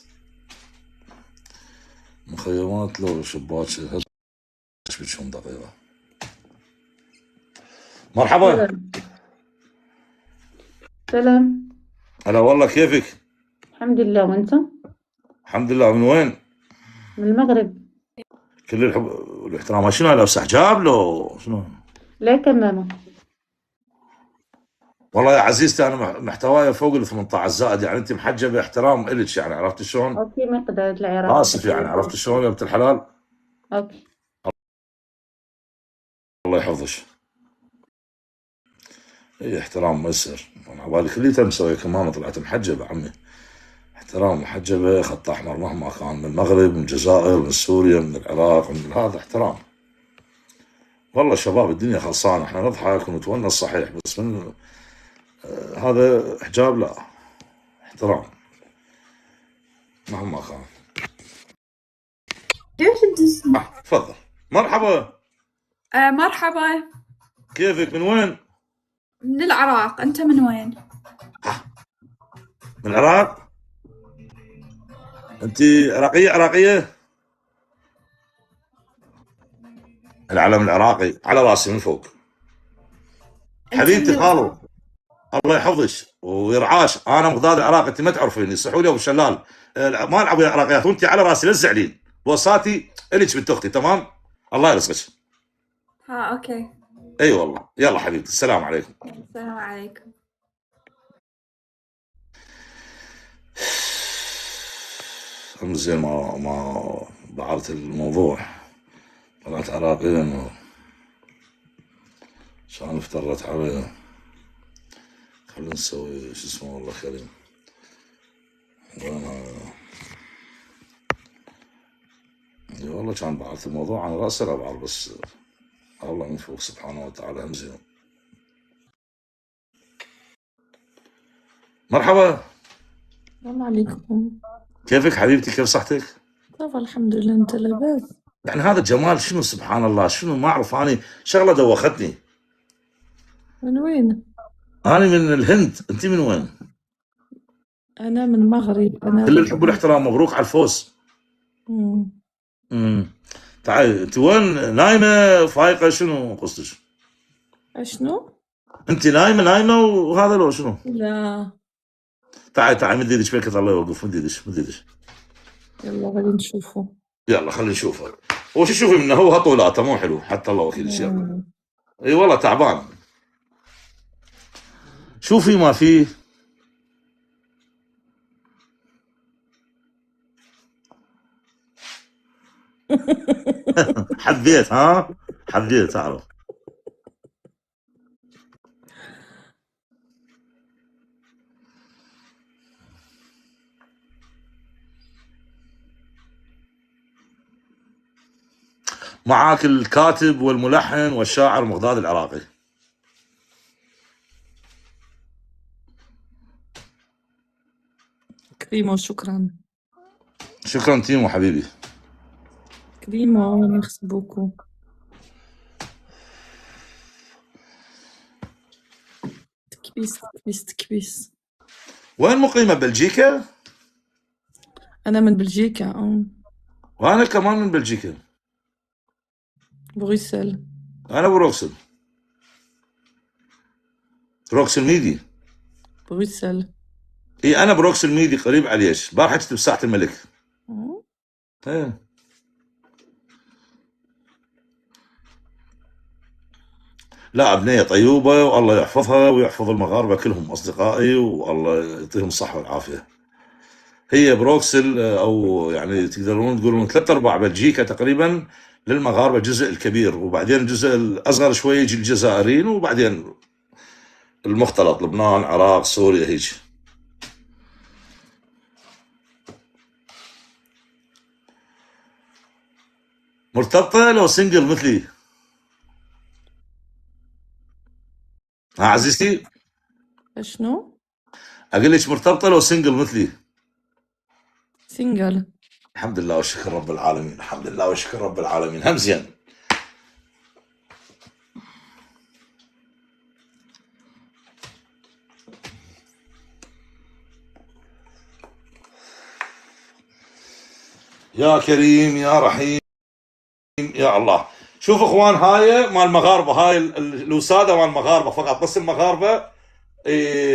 مخيمات لو شباك ايش بتشوم دقيقة. مرحبا. سلام. هلا والله كيفك؟ الحمد لله، وانت؟ الحمد لله. من وين؟ من المغرب. كل الحب والاحترام. شنو لابسه حجاب لو شنو؟ لا كمامة. والله يا عزيزتي انا محتواي فوق ال 18 زائد، يعني انت محجبه احترام الك، يعني عرفت شلون؟ اوكي مقدار العراق. اسف يعني عرفت شلون يا بنت الحلال؟ اوكي. الله يحفظك. اي احترام ما يصير. انا عبالي كليتها مسوي كمامه طلعت محجبه عمي. احترام. محجبه خط احمر مهما كان، من المغرب من الجزائر من سوريا من العراق من هذا احترام. والله شباب الدنيا خلصانه، احنا نضحك ونتونس صحيح، بس من هذا حجاب لا، احترام مهما كان. تفضل. مرحبا. مرحبا. كيفك؟ من وين؟ من العراق. أنت من وين؟ من العراق. انت عراقيه؟ العلم العراقي على راسي من فوق. حبيبتي خالو الله يحفظك ويرعاش. انا مقداد العراق، انت ما تعرفيني. صحوا لي ابو شلال. ما العب ويا العراقيات، وانت على راسي لا تزعلين. بوصاتي الك بنت اختي. تمام. الله يرزقك. أوكي. اي والله. يلا حبيبتي السلام عليكم. السلام عليكم. زين ما بعرت الموضوع. طلعت عراقيا عشان افترت علي. خلينا نسوي شو اسمه والله كريم. وانا والله كان بعرت الموضوع عن راسي لا بعرف، بس الله من فوق سبحانه وتعالى همزين. مرحبا. السلام عليكم. كيفك حبيبتي؟ كيف صحتك؟ طبعا الحمد لله، انت لاباس؟ يعني هذا الجمال شنو سبحان الله، شنو ما اعرف. اني شغله دوختني. من وين؟ انا من الهند. انت من وين؟ انا من المغرب. انا كل الحب والاحترام. مبروك على الفوز. تعالي. انت وين؟ نايمه فايقه؟ شنو قصتك؟ شنو؟ انت نايمه وهذا لو شنو؟ لا. تعالي مد ايدك بيك الله يوقف. مد ايدك. يلا غادي نشوفه. يلا خلينا نشوفه. وش تشوفي منه؟ هو هطولاته مو حلو حتى الله وكيلك. يلا. اي والله تعبان. شوفي ما فيه. حبيت حبيت اعرف. معاك الكاتب والملحن والشاعر مقداد العراقي. كريم وشكرا. شكرا تيمو حبيبي. كريمو ميرسي بوكو. تكبيس. وين مقيمة؟ بلجيكا؟ أنا من بلجيكا. وأنا كمان من بلجيكا. بروكسل. أنا بروكسل ميدي. بروكسل. إي أنا بروكسل ميدي قريب عليش. البارحة كنت بساحة الملك. إيه. لا بنية طيوبة والله يحفظها ويحفظ المغاربة كلهم أصدقائي والله يعطيهم الصحة والعافية. هي بروكسل أو يعني تقدرون تقولون 3/4 بلجيكا تقريبا للمغاربة الجزء الكبير، وبعدين الجزء الأصغر شوية يجي الجزائريين، وبعدين المختلط لبنان عراق سوريا هيك. مرتبطة لو سنجل مثلي؟ ها عزيزتي؟ شنو؟ أقول لك مرتبطة لو سنجل مثلي؟ سنجل. الحمد لله والشكر رب العالمين. الحمد لله والشكر رب العالمين. هم زين. يا كريم يا رحيم يا الله. شوف اخوان، هاي مال المغاربه، هاي الوساده مال المغاربه فقط، بس المغاربه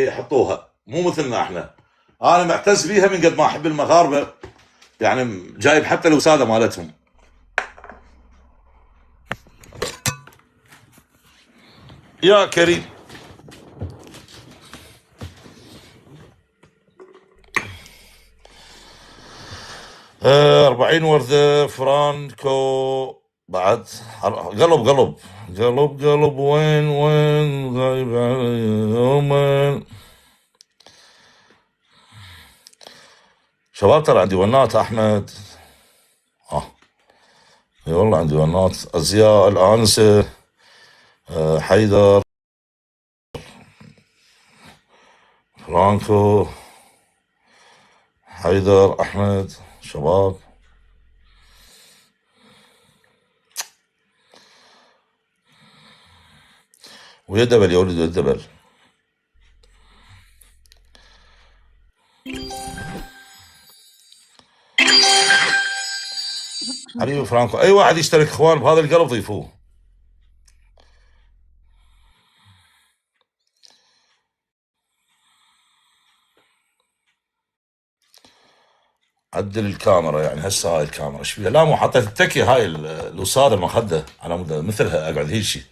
يحطوها مو مثلنا احنا. انا معتز بيها من قد ما احب المغاربه، يعني جايب حتى الوساده مالتهم. يا كريم 40 وردة فرانكو بعد. قلب وين غايب علي يومين. شباب ترى عندي ونات احمد. اي والله عندي ونات. ازياء الانسه حيدر فرانكو حيدر احمد شباب. ويا دبل يا ولد الدبل. حبيبي فرانكو، اي واحد يشترك اخوان بهذا القلب ضيفوه. عدل الكاميرا، يعني هسه هاي الكاميرا ايش فيها؟ لا مو حطيت التكيه هاي الوساده المخده على مود مثلها اقعد هيك شيء.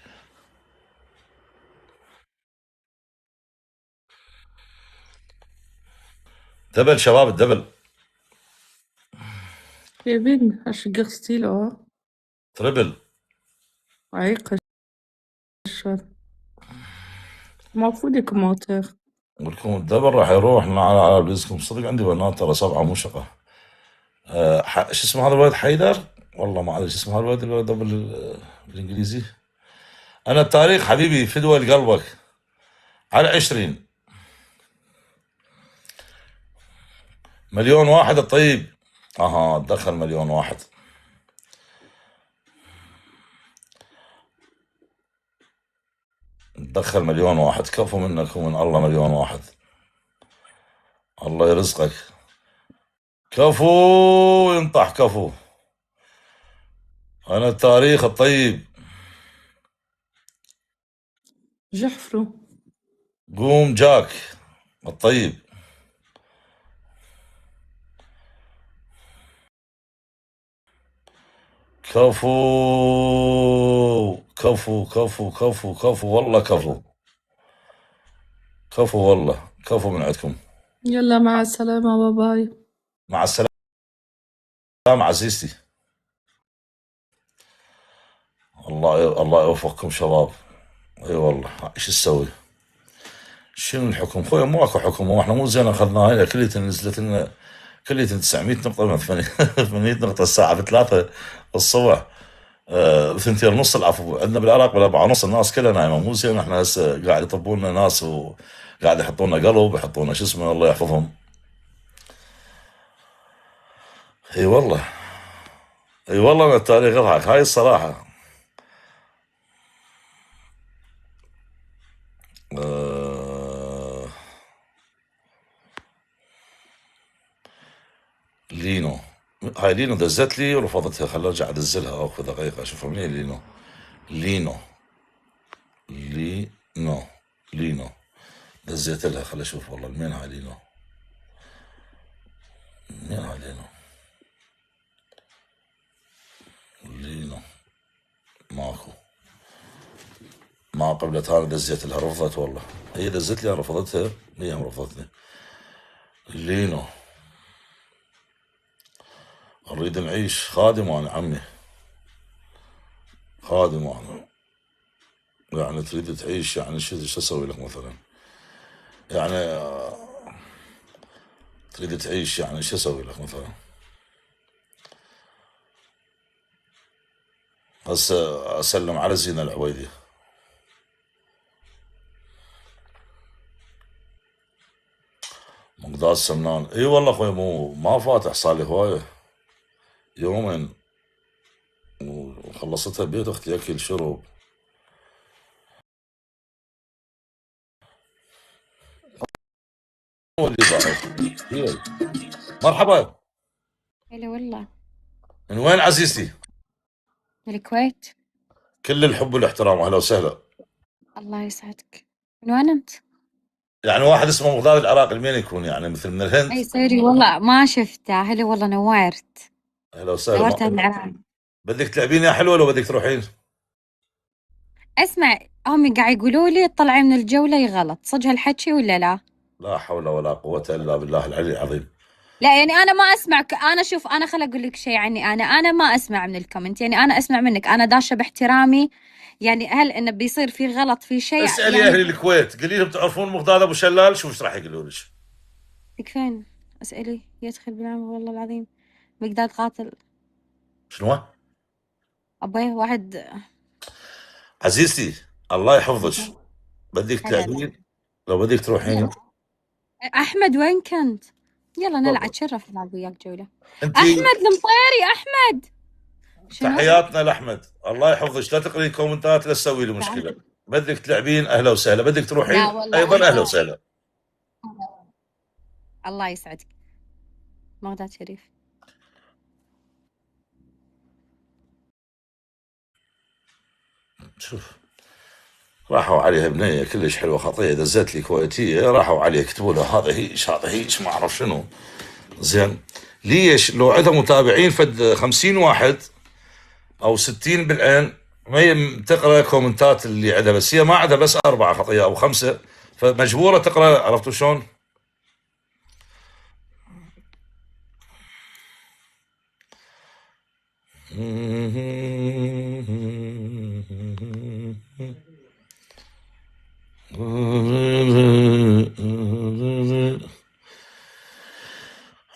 دبل شباب الدبل. كيفين هالشقق ستيلو تربل عيق المفروض يكون موتر. اقول لكم الدبل راح يروح على بليزكم. صدق عندي بنات ترى 7 مو شقه. شو اسمه هذا الولد حيدر؟ والله ما ادري شو اسمه هذا الولد بالانجليزي. انا التاريخ حبيبي فدوى لقلبك على 20 مليون واحد الطيب. تدخل مليون واحد. تدخل مليون واحد. كفو منك ومن الله مليون واحد. الله يرزقك. كفو ينطح كفو. انا التاريخ الطيب. جحفرو قوم جاك الطيب. كفو كفو كفو كفو كفو والله كفو. كفو والله كفو من عندكم. يلا مع السلامة باي. مع السلامة عزيزتي. الله يوفقكم شباب. اي والله ايش تسوي؟ شنو الحكم؟ خويا مو اكو حكم، واحنا مو زين اخذناها كلية نزلت لنا كلية 900 نقطة من 800 نقطة الساعة ب3 الصبح. ب2:30 العفو. عندنا بالعراق ب4:30 الناس كلها نايمة. مو زين احنا هسه قاعد يطبون لنا ناس وقاعد يحطون لنا قلب، يحطون لنا شو اسمه الله يحفظهم. اي والله، اي والله انا التاريخ يضحك، هاي الصراحة. آه... لينو، هاي لينو دزت لي ورفضتها، خليني ارجع ادزلها اخذ دقيقة اشوفها منين لينو. لينو لينو لينو دزيت لها، خليني اشوف والله منين هاي لينو، منين هاي لينو. لينو ماكو، ما قبلت هذا دزيت لها رفضت والله، هي دزت لي رفضتها، هي هم رفضتني. لينو نريد نعيش، خادم انا عمي، خادم انا. يعني تريد تعيش، يعني شو اسوي لك مثلا؟ يعني تريد تعيش، يعني شو اسوي لك مثلا؟ هسه اسلم على زينة العويدي. مقداد سمنان، اي والله اخوي مو ما فاتح، صار لي هوايه يومين وخلصتها بيت اختي اكل شرب. هو اللي بعد. مرحبا. هلا والله. من وين عزيزتي؟ من الكويت. كل الحب والاحترام، اهلا وسهلا. الله يسعدك. من وين انت؟ يعني واحد اسمه مقداد العراقي منين يكون؟ يعني مثل من الهند؟ اي سوري والله ما شفته. هلا والله نورت. اهلا وسهلا. نورت العراق. بدك تلعبين يا حلوه لو بدك تروحين؟ اسمع، هم قاعد يقولوا لي اطلعي من الجولة غلط، صدق هالحكي ولا لا؟ لا حول ولا قوه الا بالله العلي العظيم. لا يعني انا ما اسمع انا شوف، انا خل اقول لك شيء عني، انا ما اسمع من الكومنت، يعني انا اسمع منك، انا داشه باحترامي. يعني هل انه بيصير في غلط في شيء؟ اسالي يعني اهل الكويت، قولي لهم تعرفون مقداد ابو شلال، شوف ايش راح يقولوا لك. تكفين اسالي، يدخل بالعمر والله العظيم. مقداد قاتل. شنو؟ ابوي واحد. عزيزتي الله يحفظك، بدك هلا تلعبين لو بدك تروحين؟ احمد وين كنت؟ يلا نلعب، تفضل. تشرف نلعب وياك جولة. انت احمد المطيري، احمد. شنو؟ تحياتنا لاحمد، الله يحفظك، لا تقرين كومنتات لا تسوي لي مشكله. بدك تلعبين اهلا وسهلا، بدك لا تروحين والله ايضا اهلا انا. وسهلا. الله يسعدك. مغداد شريف. شوف راحوا عليها بنيه كلش حلوه خطيه، دزت لي كويتيه، راحوا عليها كتبوا له هذا هيش هذا هيش ما اعرف شنو. زين ليش لو عندها متابعين فد 50 واحد او 60 بالعين، ما هي تقرا كومنتات اللي عندها، بس هي ما عندها بس 4 خطيه او 5، فمجبوره تقرا، عرفتوا شلون؟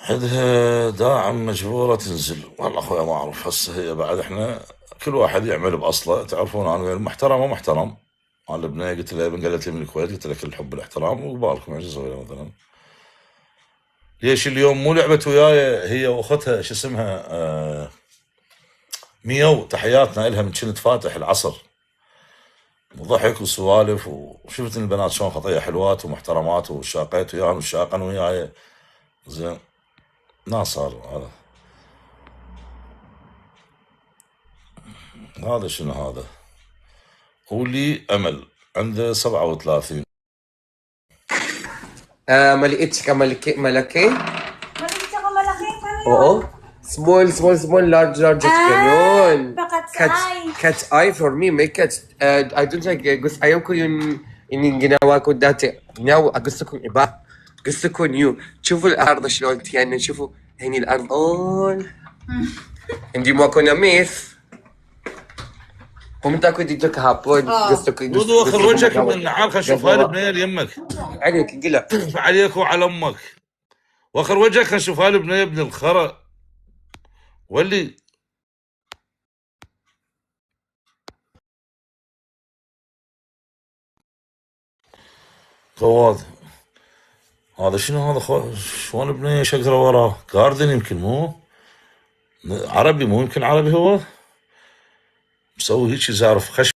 عندها داعم مجبورة تنزل، والله اخويا ما اعرف، هسه هي بعد احنا كل واحد يعمل باصله، تعرفون انا وين محترم ومحترم. انا البنيه قلت لها قالت لي من الكويت، قلت لك الحب والاحترام وبالكم ايش اسوي لها مثلا. ليش اليوم مو لعبت وياي هي واختها شو اسمها ميو، تحياتنا لها، من كنت فاتح العصر وضحك وسوالف، وشفت ان البنات شلون خطيه حلوات ومحترمات، وشاقيت وياهم وشاقن وياي. زين ناصر هذا شنو هذا؟ قولي امل عنده 37. ملكتك ملكي. Oo. Small, large chicken. Yun. Cat's eye for me. May cat's. I don't like. Gusto ayaw ko yung ginawa ko dati. Now, gusto kong iba. Gusto ko new. شوفوا الأرض شلون تيانا. شوفوا هني الأرض. Hindi mo ako na-miss. Pumunta ako dito kahapon. Gusto ko. دودو اخر وجهك من النعال، خل اشوف هاي البنيه اللي يمك. عليك قلع. عليك وعلى امك. واخر وجهك خل اشوف هاي البنيه ابن الخرا. واللي فواض هذا شنو هذا شلون بنيه شقره وراه؟ جاردن يمكن مو؟ عربي، مو يمكن عربي هو مسوي هيك زارف خشب